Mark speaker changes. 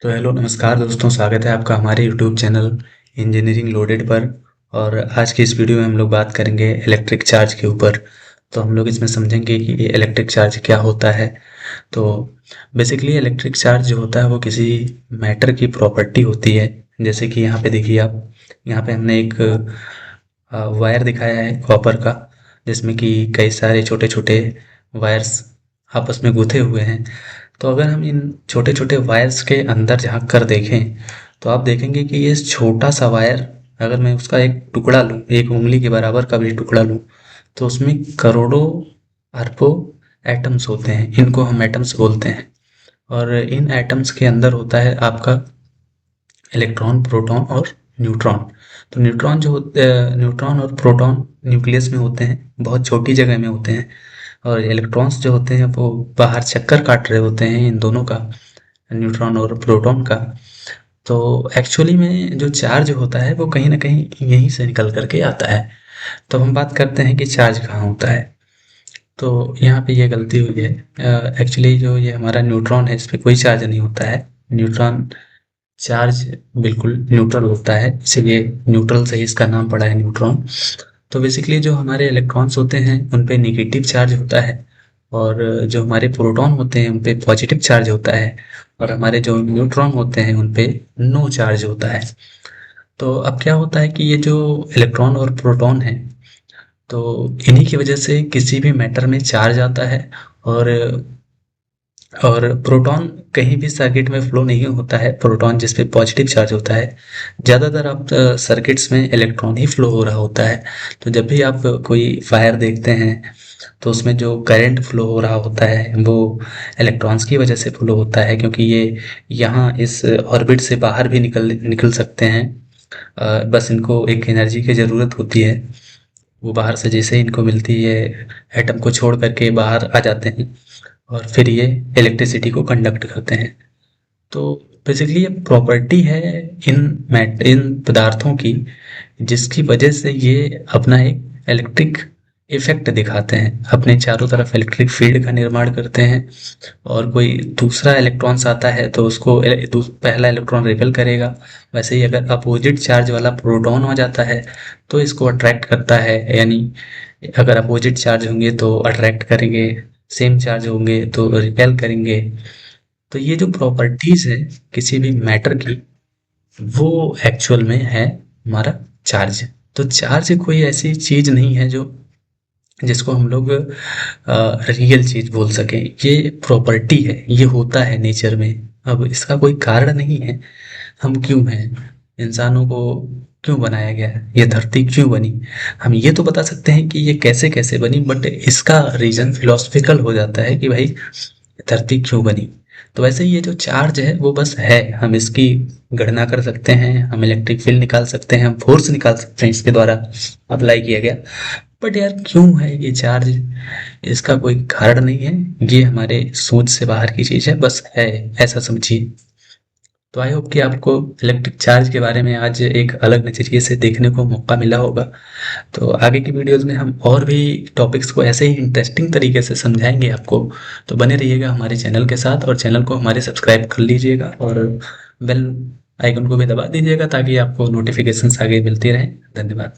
Speaker 1: तो हेलो नमस्कार दोस्तों, स्वागत है आपका हमारे यूट्यूब चैनल इंजीनियरिंग लोडेड पर। और आज की इस वीडियो में हम लोग बात करेंगे इलेक्ट्रिक चार्ज के ऊपर। तो हम लोग इसमें समझेंगे कि ये इलेक्ट्रिक चार्ज क्या होता है। तो बेसिकली इलेक्ट्रिक चार्ज जो होता है वो किसी मैटर की प्रॉपर्टी होती है। जैसे कि यहाँ पे देखिए आप, यहाँ पे हमने एक वायर दिखाया है कॉपर का, जिसमें कि कई सारे छोटे छोटे वायर्स आपस में गुथे हुए हैं। तो अगर हम इन छोटे छोटे वायर्स के अंदर झांक कर देखें तो आप देखेंगे कि ये छोटा सा वायर, अगर मैं उसका एक टुकड़ा लूँ, एक उंगली के बराबर का भी टुकड़ा लूँ, तो उसमें करोड़ों अरबों एटम्स होते हैं। इनको हम एटम्स बोलते हैं। और इन एटम्स के अंदर होता है आपका इलेक्ट्रॉन, प्रोटॉन और न्यूट्रॉन। तो न्यूट्रॉन जो होते न्यूट्रॉन और प्रोटॉन न्यूक्लियस में होते हैं, बहुत छोटी जगह में होते हैं। और इलेक्ट्रॉन्स जो होते हैं वो बाहर चक्कर काट रहे होते हैं, इन दोनों का, न्यूट्रॉन और प्रोटॉन का। तो एक्चुअली में जो चार्ज होता है वो कहीं ना कहीं यहीं से निकल करके आता है। तो हम बात करते हैं कि चार्ज कहाँ होता है। तो यहाँ पे ये गलती हुई है। एक्चुअली जो ये हमारा न्यूट्रॉन है, इस पे कोई चार्ज नहीं होता है। न्यूट्रॉन चार्ज बिल्कुल न्यूट्रल होता है, इसीलिए न्यूट्रल से ही इसका नाम पड़ा है न्यूट्रॉन। तो बेसिकली जो हमारे इलेक्ट्रॉन्स होते हैं उन पे नेगेटिव चार्ज होता है, और जो हमारे प्रोटॉन होते हैं उन पे पॉजिटिव चार्ज होता है, और हमारे जो न्यूट्रॉन होते हैं उन पे नो चार्ज होता है। तो अब क्या होता है कि ये जो इलेक्ट्रॉन और प्रोटॉन है, तो इन्हीं की वजह से किसी भी मैटर में चार्ज आता है। और प्रोटॉन कहीं भी सर्किट में फ्लो नहीं होता है। प्रोटॉन जिस पे पॉजिटिव चार्ज होता है, ज़्यादातर आप सर्किट्स में इलेक्ट्रॉन ही फ्लो हो रहा होता है। तो जब भी आप कोई वायर देखते हैं तो उसमें जो करंट फ्लो हो रहा होता है वो इलेक्ट्रॉन्स की वजह से फ्लो होता है, क्योंकि ये यहाँ इस ऑर्बिट से बाहर भी निकल निकल सकते हैं। बस इनको एक एनर्जी की ज़रूरत होती है। वो बाहर से जैसे ही इनको मिलती है, एटम को छोड़ करके बाहर आ जाते हैं, और फिर ये इलेक्ट्रिसिटी को कंडक्ट करते हैं। तो बेसिकली ये प्रॉपर्टी है इन पदार्थों की, जिसकी वजह से ये अपना एक इलेक्ट्रिक इफेक्ट दिखाते हैं, अपने चारों तरफ इलेक्ट्रिक फील्ड का निर्माण करते हैं। और कोई दूसरा इलेक्ट्रॉन्स आता है तो उसको पहला इलेक्ट्रॉन रिपेल करेगा। वैसे ही अगर अपोजिट चार्ज वाला प्रोटॉन हो जाता है तो इसको अट्रैक्ट करता है, यानी अगर अपोजिट चार्ज होंगे तो अट्रैक्ट करेंगे, सेम चार्ज होंगे तो रिपेल करेंगे। तो ये जो प्रॉपर्टीज है किसी भी मैटर की, वो एक्चुअल में है हमारा चार्ज। तो चार्ज कोई ऐसी चीज नहीं है जो जिसको हम लोग रियल चीज बोल सकें। ये प्रॉपर्टी है, ये होता है नेचर में। अब इसका कोई कारण नहीं है। हम क्यों हैं, इंसानों को क्यों बनाया गया, ये धरती क्यों बनी, हम ये तो बता सकते हैं कि ये कैसे कैसे बनी, बट इसका रीजन फिलोसफिकल हो जाता है कि भाई धरती क्यों बनी। तो वैसे ही ये जो चार्ज है वो बस है, हम इसकी गणना कर सकते हैं, हम इलेक्ट्रिक फील्ड निकाल सकते हैं, हम फोर्स निकाल सकते हैं इसके द्वारा अप्लाई किया गया। बट यार क्यों है ये चार्ज, इसका कोई कारण नहीं है, ये हमारे सोच से बाहर की चीज है, बस है, ऐसा समझिए। तो आई होप कि आपको इलेक्ट्रिक चार्ज के बारे में आज एक अलग नजरिए से देखने को मौका मिला होगा। तो आगे की वीडियोस में हम और भी टॉपिक्स को ऐसे ही इंटरेस्टिंग तरीके से समझाएंगे आपको। तो बने रहिएगा हमारे चैनल के साथ, और चैनल को हमारे सब्सक्राइब कर लीजिएगा, और बेल आइकन को भी दबा दीजिएगा ताकि आपको नोटिफिकेशंस आगे मिलती रहें। धन्यवाद।